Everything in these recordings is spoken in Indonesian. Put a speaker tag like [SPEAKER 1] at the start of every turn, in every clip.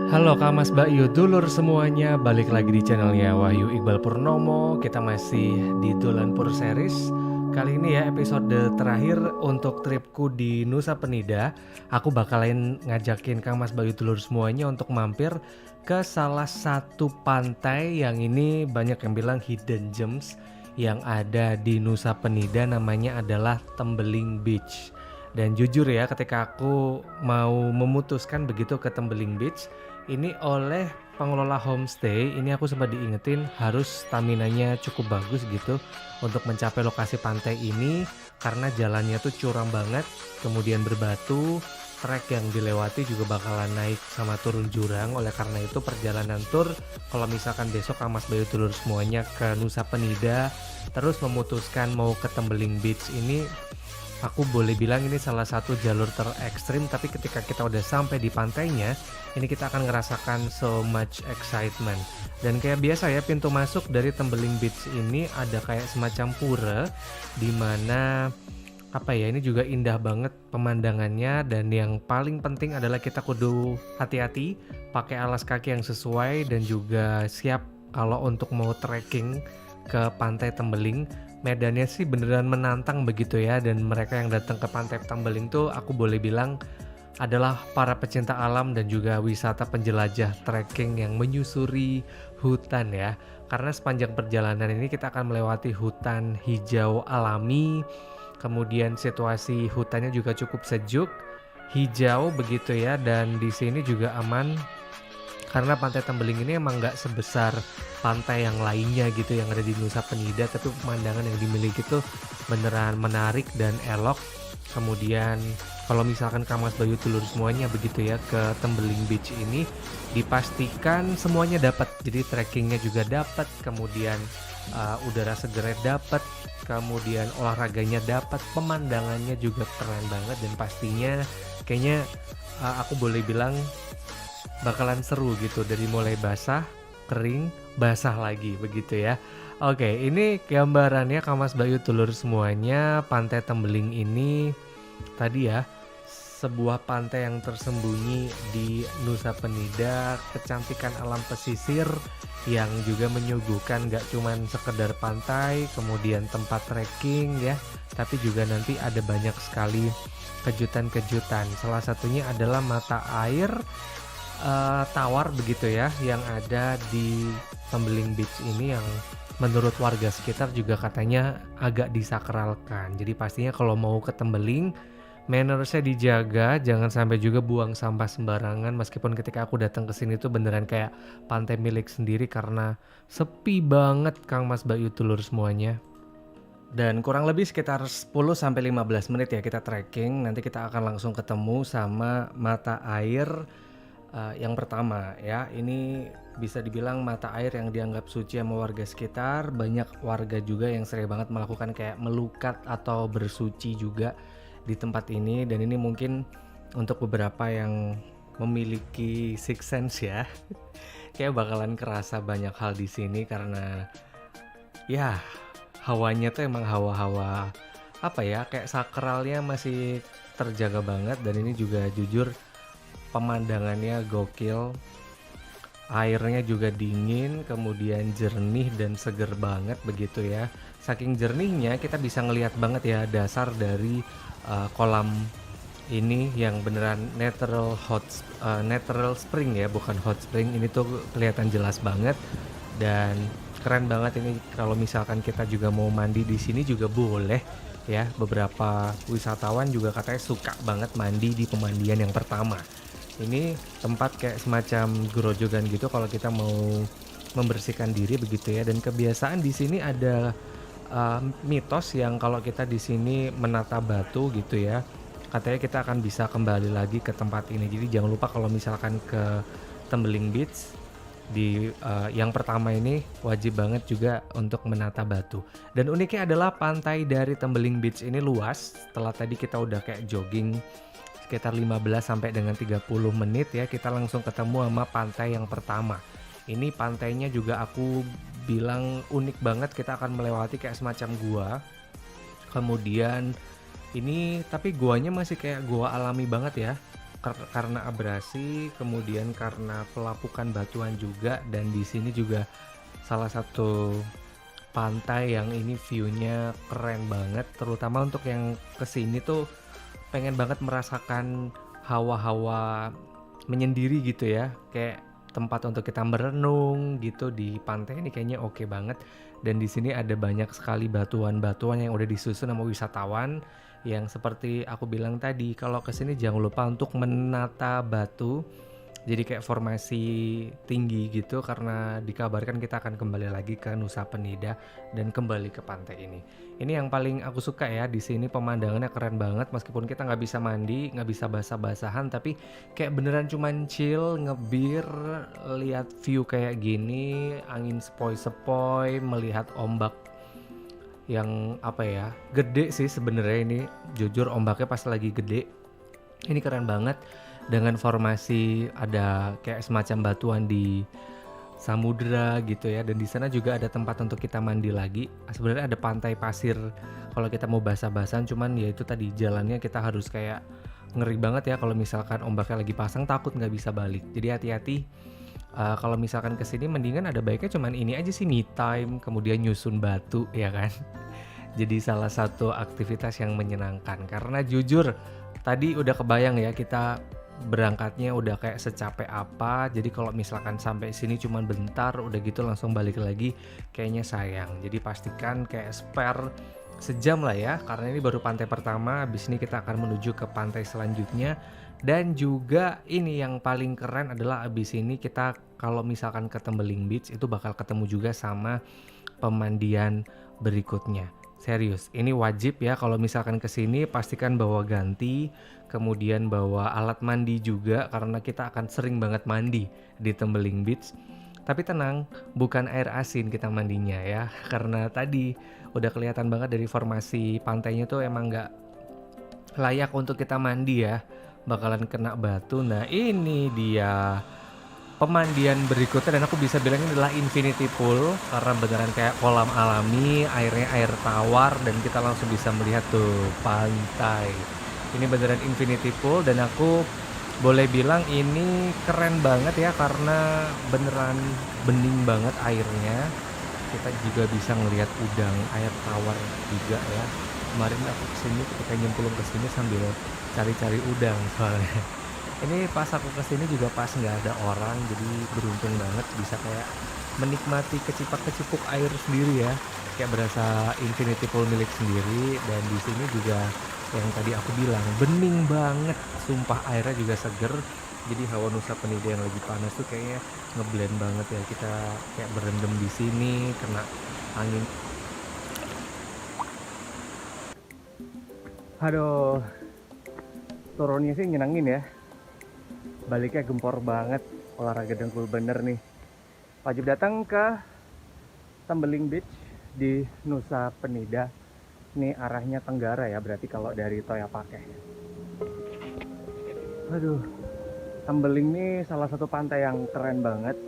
[SPEAKER 1] Halo Kak Mas Bayu, dulur semuanya, balik lagi di channelnya Wahyu Iqbal Purnomo. Kita masih di Dolanpur Series. Kali ini ya episode terakhir untuk tripku di Nusa Penida. Aku bakalan ngajakin Kak Mas Bayu dulur semuanya untuk mampir ke salah satu pantai yang ini banyak yang bilang hidden gems yang ada di Nusa Penida, namanya adalah Tembeling Beach. Dan jujur ya, ketika aku mau memutuskan begitu ke Tembeling Beach, ini oleh pengelola homestay, ini aku sempat diingetin harus staminanya cukup bagus gitu untuk mencapai lokasi pantai ini, karena jalannya tuh curam banget, kemudian berbatu, trek yang dilewati juga bakalan naik sama turun jurang. Oleh karena itu perjalanan tour, kalau misalkan besok Mas Bayu dulur semuanya ke Nusa Penida terus memutuskan mau ke Tembeling Beach ini, aku boleh bilang ini salah satu jalur terekstrim, tapi ketika kita udah sampai di pantainya, ini kita akan ngerasakan so much excitement. Dan kayak biasa ya, pintu masuk dari Tembeling Beach ini ada kayak semacam pura, dimana apa ya, ini juga indah banget pemandangannya. Dan yang paling penting adalah kita kudu hati-hati, pakai alas kaki yang sesuai, dan juga siap kalau untuk mau trekking ke pantai Tembeling. Medannya sih beneran menantang begitu ya, dan mereka yang datang ke pantai Tembeling tuh aku boleh bilang adalah para pecinta alam dan juga wisata penjelajah trekking yang menyusuri hutan ya. Karena sepanjang perjalanan ini kita akan melewati hutan hijau alami, kemudian situasi hutannya juga cukup sejuk, hijau begitu ya, dan di sini juga aman karena pantai Tembeling ini emang nggak sebesar pantai yang lainnya gitu yang ada di Nusa Penida, tapi pemandangan yang dimiliki tuh beneran menarik dan elok. Kemudian kalau misalkan Mas Bayu dulur semuanya begitu ya ke Tembeling Beach ini, dipastikan semuanya dapat. Jadi trekkingnya juga dapat, kemudian udara segernya dapat, kemudian olahraganya dapat, pemandangannya juga keren banget, dan pastinya kayaknya aku boleh bilang bakalan seru gitu, dari mulai basah, kering, basah lagi begitu ya. Oke, ini gambarannya Mas Bayu dulur semuanya. Pantai Tembeling ini tadi ya, sebuah pantai yang tersembunyi di Nusa Penida, kecantikan alam pesisir yang juga menyuguhkan gak cuman sekedar pantai, kemudian tempat trekking ya, tapi juga nanti ada banyak sekali kejutan-kejutan. Salah satunya adalah mata air tawar begitu ya yang ada di Tembeling Beach ini, yang menurut warga sekitar juga katanya agak disakralkan. Jadi pastinya kalau mau ke Tembeling, mannersnya dijaga, jangan sampai juga buang sampah sembarangan. Meskipun ketika aku datang ke sini tuh beneran kayak pantai milik sendiri karena sepi banget Mas Bayu dulur semuanya. Dan kurang lebih sekitar 10-15 menit ya kita trekking. Nanti kita akan langsung ketemu sama mata air yang pertama ya. Ini bisa dibilang mata air yang dianggap suci sama warga sekitar. Banyak warga juga yang sering banget melakukan kayak melukat atau bersuci juga di tempat ini. Dan ini mungkin untuk beberapa yang memiliki sixth sense ya, kayak bakalan kerasa banyak hal di sini karena ya hawanya tuh emang hawa-hawa apa ya, kayak sakralnya masih terjaga banget. Dan ini juga jujur pemandangannya gokil, airnya juga dingin, kemudian jernih dan seger banget begitu ya. Saking jernihnya kita bisa ngelihat banget ya dasar dari kolam ini yang beneran natural spring ya, bukan hot spring. Ini tuh kelihatan jelas banget dan keren banget. Ini kalau misalkan kita juga mau mandi di sini juga boleh ya. Beberapa wisatawan juga katanya suka banget mandi di pemandian yang pertama. Ini tempat kayak semacam gerojogan gitu kalau kita mau membersihkan diri begitu ya. Dan kebiasaan di sini ada mitos yang kalau kita di sini menata batu gitu ya, katanya kita akan bisa kembali lagi ke tempat ini. Jadi jangan lupa kalau misalkan ke Tembeling Beach di yang pertama ini wajib banget juga untuk menata batu. Dan uniknya adalah pantai dari Tembeling Beach ini luas. Setelah tadi kita udah kayak jogging sekitar 15 sampai dengan 30 menit ya, kita langsung ketemu sama pantai yang pertama. Ini pantainya juga aku bilang unik banget. Kita akan melewati kayak semacam gua. Kemudian ini tapi guanya masih kayak gua alami banget ya. karena abrasi, kemudian karena pelapukan batuan juga, dan di sini juga salah satu pantai yang ini view-nya keren banget, terutama untuk yang kesini tuh pengen banget merasakan hawa-hawa menyendiri gitu ya, kayak tempat untuk kita merenung gitu di pantai ini kayaknya oke banget. Dan di sini ada banyak sekali batuan-batuan yang udah disusun sama wisatawan, yang seperti aku bilang tadi, kalau kesini jangan lupa untuk menata batu jadi kayak formasi tinggi gitu, karena dikabarkan kita akan kembali lagi ke Nusa Penida dan kembali ke pantai ini. Ini yang paling aku suka ya, di sini pemandangannya keren banget meskipun kita nggak bisa mandi, nggak bisa basah-basahan, tapi kayak beneran cuman chill, ngebir, lihat view kayak gini, angin sepoi-sepoi, melihat ombak yang apa ya, gede sih sebenarnya ini. Jujur ombaknya pas lagi gede. Ini keren banget dengan formasi ada kayak semacam batuan di samudra gitu ya, dan di sana juga ada tempat untuk kita mandi lagi. Sebenarnya ada pantai pasir kalau kita mau basah-basahan, cuman ya itu tadi jalannya kita harus kayak ngeri banget ya kalau misalkan ombaknya lagi pasang, takut nggak bisa balik. Jadi hati-hati. Kalau misalkan kesini mendingan ada baiknya cuman ini aja sih, me time, kemudian nyusun batu ya kan. Jadi salah satu aktivitas yang menyenangkan, karena jujur tadi udah kebayang ya kita berangkatnya udah kayak secapek apa. Jadi kalau misalkan sampai sini cuman bentar udah gitu langsung balik lagi, kayaknya sayang. Jadi pastikan kayak spare sejam lah ya, karena ini baru pantai pertama. Habis ini kita akan menuju ke pantai selanjutnya. Dan juga ini yang paling keren adalah abis ini kita kalau misalkan ke Tembeling Beach itu bakal ketemu juga sama pemandian berikutnya. Serius, ini wajib ya kalau misalkan kesini, pastikan bawa ganti, kemudian bawa alat mandi juga karena kita akan sering banget mandi di Tembeling Beach. Tapi tenang, bukan air asin kita mandinya ya, karena tadi udah kelihatan banget dari formasi pantainya tuh emang nggak layak untuk kita mandi ya, bakalan kena batu. Nah ini dia pemandian berikutnya, dan aku bisa bilang ini adalah infinity pool karena beneran kayak kolam alami, airnya air tawar, dan kita langsung bisa melihat tuh pantai. Ini beneran infinity pool, dan aku boleh bilang ini keren banget ya karena beneran bening banget airnya. Kita juga bisa ngelihat udang air tawar juga ya. Kemarin aku kesini ketika nyemplung kesini sambil cari-cari udang soalnya. Ini pas aku kesini juga pas nggak ada orang, jadi beruntung banget bisa kayak menikmati kecipak-kecipuk air sendiri ya, kayak berasa infinity pool milik sendiri. Dan di sini juga yang tadi aku bilang bening banget, sumpah airnya juga seger. Jadi hawa Nusa Penida yang lagi panas tuh kayaknya ngeblend banget ya, kita kayak berendam di sini kena angin. Aduh, turunnya sih nyenengin ya. Baliknya gempor banget, olahraga dengkul bener nih. Wajib datang ke Tembeling Beach di Nusa Penida. Ini arahnya tenggara ya, berarti kalau dari Toyapake. Aduh, Tembeling ini salah satu pantai yang keren banget.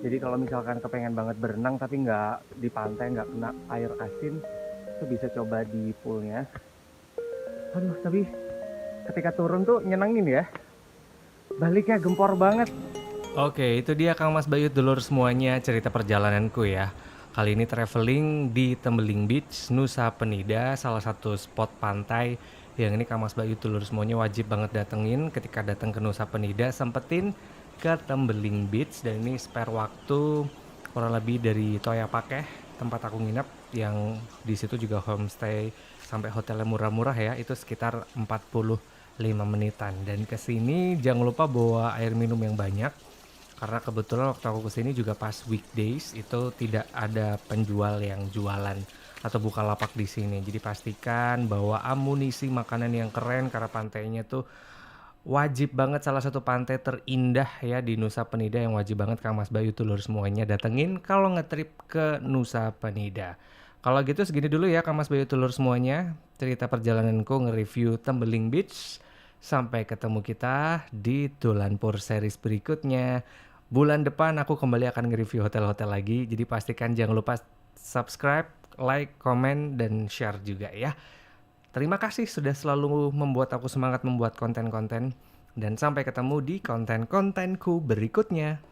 [SPEAKER 1] Jadi kalau misalkan kepengen banget berenang tapi nggak di pantai, nggak kena air asin, itu bisa coba di poolnya. Aduh, tapi ketika turun tuh nyenengin ya. Baliknya gempor banget. Oke, itu dia Kang Mas Bayu, dulur semuanya, cerita perjalananku ya. Kali ini traveling di Tembeling Beach, Nusa Penida, salah satu spot pantai yang ini Kang Mas Bayu, dulur semuanya wajib banget datengin ketika datang ke Nusa Penida. Sempetin ke Tembeling Beach, dan ini spare waktu kurang lebih dari Toyapake, tempat aku nginep, yang di situ juga homestay sampai hotelnya murah-murah ya, itu sekitar 45 menitan. Dan kesini jangan lupa bawa air minum yang banyak, karena kebetulan waktu aku kesini juga pas weekdays, itu tidak ada penjual yang jualan atau buka lapak di sini. Jadi pastikan bawa amunisi makanan yang keren, karena pantainya tuh wajib banget, salah satu pantai terindah ya di Nusa Penida yang wajib banget Kang Mas Bayu tulur semuanya datengin kalau ngetrip ke Nusa Penida. Kalau gitu segini dulu ya Kang Mas Bayu tulur semuanya, cerita perjalananku nge-review Tembeling Beach. Sampai ketemu kita di Dolanpur series berikutnya. Bulan depan aku kembali akan nge-review hotel-hotel lagi. Jadi pastikan jangan lupa subscribe, like, komen, dan share juga ya. Terima kasih sudah selalu membuat aku semangat membuat konten-konten. Dan sampai ketemu di konten-kontenku berikutnya.